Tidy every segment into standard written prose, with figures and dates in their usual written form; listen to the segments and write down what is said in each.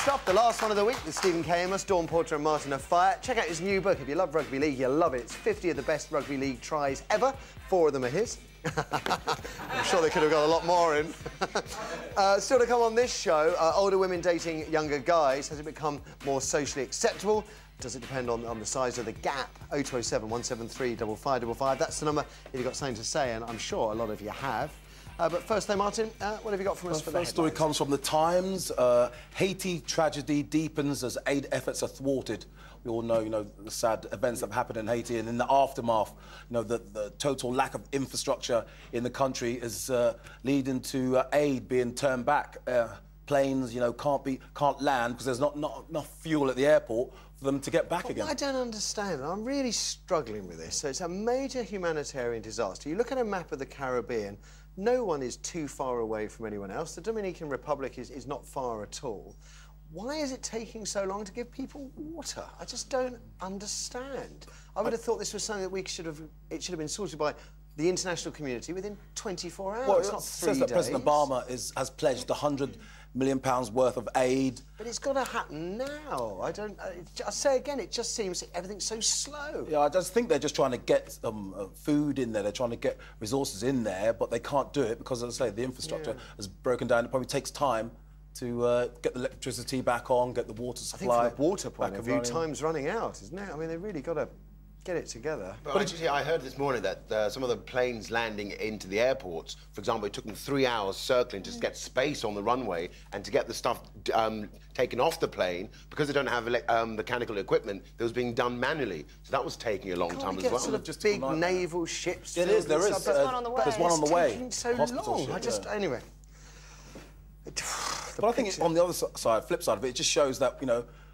stuff. The last one of the week with Stephen K. Amos, Dawn Porter and Martin Offiah. Check out his new book. If you love rugby league, you'll love it. It's 50 of the best rugby league tries ever. 4 of them are his. I'm sure they could have got a lot more in. Still to come on this show, older women dating younger guys. Has it become more socially acceptable? Does it depend on the size of the gap? 0207 173 5555. That's the number if you've got something to say, and I'm sure a lot of you have. But first, though, Martin, what have you got from us for the first story comes from The Times. Haiti tragedy deepens as aid efforts are thwarted. We all know, the sad events that have happened in Haiti, and in the aftermath, the total lack of infrastructure in the country is leading to aid being turned back. Planes, can't land because there's not enough fuel at the airport for them to get back again. I don't understand. I'm really struggling with this. So it's a major humanitarian disaster. You look at a map of the Caribbean, no one is too far away from anyone else. The Dominican Republic is not far at all. Why is it taking so long to give people water? I just don't understand. I would have thought this was something that it should have been sorted by the international community within 24 hours, well, not 3 days. Says that President Obama has pledged £100 million worth of aid. But it's got to happen now. I say again, it just seems everything's so slow. Yeah, I just think they're just trying to get food in there. They're trying to get resources in there, but they can't do it because, as I say, the infrastructure has broken down. It probably takes time to get the electricity back on, get the water supply. I think from a water point of view, time's running out, isn't it? I mean, they've really got to get it together. But actually, I heard this morning that some of the planes landing into the airports, for example, it took them 3 hours circling just to get space on the runway and to get the stuff taken off the plane because they don't have mechanical equipment that was being done manually. So that was taking a long time as well. Sort of just big naval ships. It is. There is. There's one on the way. There's one on the way. It's taking so long. Anyway. But I think on the other side, flip side of it, it just shows that,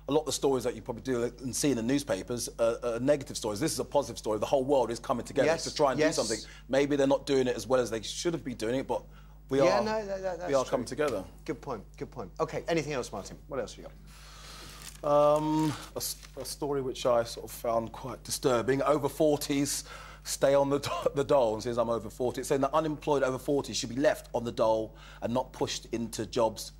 a lot of the stories that you probably do and see in the newspapers are negative stories. This is a positive story. The whole world is coming together to try and do something. Maybe they're not doing it as well as they should be doing it, but we are coming together. Good point, good point. OK, anything else, Martin? What else have you got? A story which I sort of found quite disturbing. Over 40s stay on the dole, and since I'm over 40, it's saying that unemployed over 40 should be left on the dole and not pushed into jobs,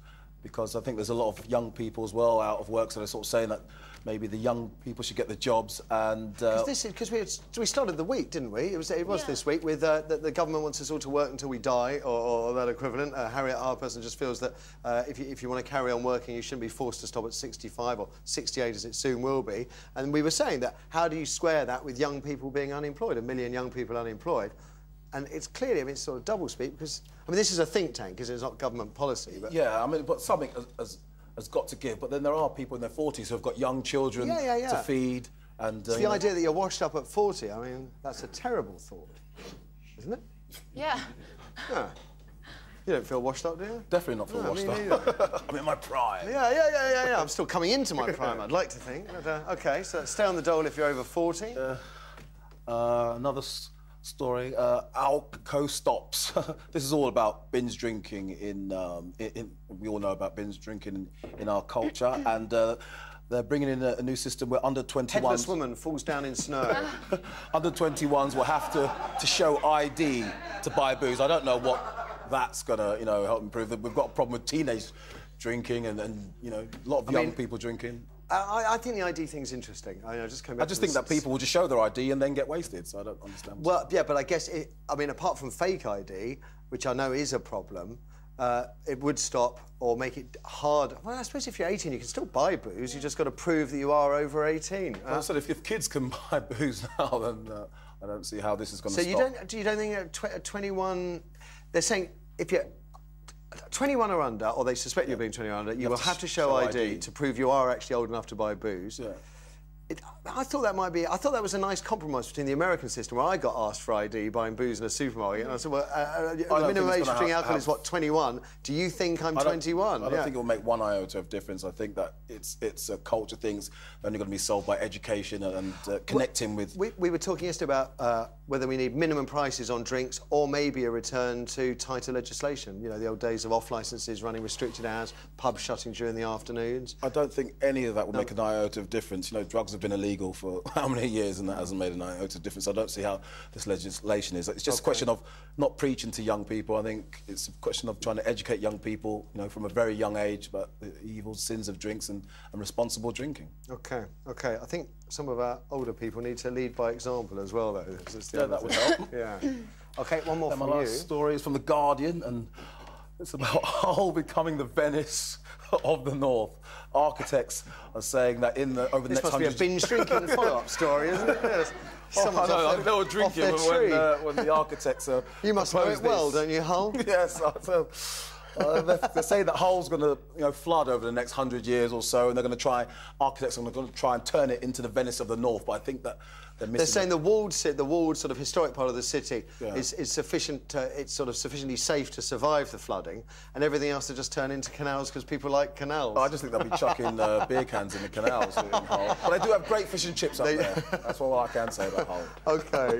because I think there's a lot of young people as well out of work, so they're sort of saying that maybe the young people should get the jobs. And because we started the week, didn't we? It was this week with the government wants us all to work until we die, or that equivalent. Harriet Harperson just feels that if you want to carry on working, you shouldn't be forced to stop at 65 or 68, as it soon will be. And we were saying that how do you square that with young people being unemployed, 1 million young people unemployed? And it's clearly, it's sort of doublespeak because, this is a think tank, because it's not government policy. But yeah, but something has got to give. But then there are people in their 40s who have got young children to feed. And the idea that you're washed up at 40, that's a terrible thought, isn't it? Yeah. Yeah. You don't feel washed up, do you? Definitely not feel washed up. I'm in my prime. Yeah. I'm still coming into my prime, I'd like to think. But, OK, so stay on the dole if you're over 40. Another story, Alco stops. This is all about binge drinking we all know about binge drinking in our culture, and they're bringing in a new system where under 21s... Headless woman falls down in snow. Under 21s will have to show ID to buy booze. I don't know what that's going to, help improve. We've got a problem with teenage drinking and a lot of young people drinking. I think the ID thing's interesting. I just think that people will just show their ID and then get wasted, so I don't understand. Well, yeah, but I guess, apart from fake ID, which I know is a problem, it would stop or make it hard. Well, I suppose if you're 18, you can still buy booze. You just got to prove that you are over 18. Well, I said if kids can buy booze now, then I don't see how this is going to stop. So you don't think at 21... They're saying if you're 21 or under, or they suspect you're being 21 or under, you will have to show ID to prove you are actually old enough to buy booze. Yeah. I thought that was a nice compromise between the American system, where I got asked for ID buying booze in a supermarket, and I said, well, the minimum age to drink alcohol is, what, 21? Do you think I'm 21? I don't think it will make one iota of difference. I think that it's a culture thing's only going to be solved by education and connecting with... We were talking yesterday about whether we need minimum prices on drinks or maybe a return to tighter legislation. The old days of off-licences running restricted hours, pubs shutting during the afternoons. I don't think any of that will make an iota of difference. Drugs have been illegal for how many years, and that hasn't made an iota difference. I don't see how this legislation is. It's just a question of not preaching to young people. I think it's a question of trying to educate young people, you know, from a very young age about the evil sins of drinks and responsible drinking. OK. I think some of our older people need to lead by example as well, though. Yeah, that would help. Yeah. OK, one more And my from you. last story is from The Guardian, and it's about Hull becoming the Venice of the North. Architects are saying that over the This next must be a 100 binge drinking follow-up story, isn't it? Yes. Someone's I know, off I think they were drinking off their tree. when the architects are. You must know it well, don't you, Hull? Yes. They're saying that Hull's going to, flood over the next 100 years or so, and architects are going to try and turn it into the Venice of the North. But I think that they're missing. They're saying the walled sort of historic part of the city Yeah. is sufficient. It's sort of sufficiently safe to survive the flooding, and everything else to just turn into canals because people like canals. I just think they'll be chucking beer cans in the canals in Hull. But they do have great fish and chips up there. That's all I can say about Hull. OK.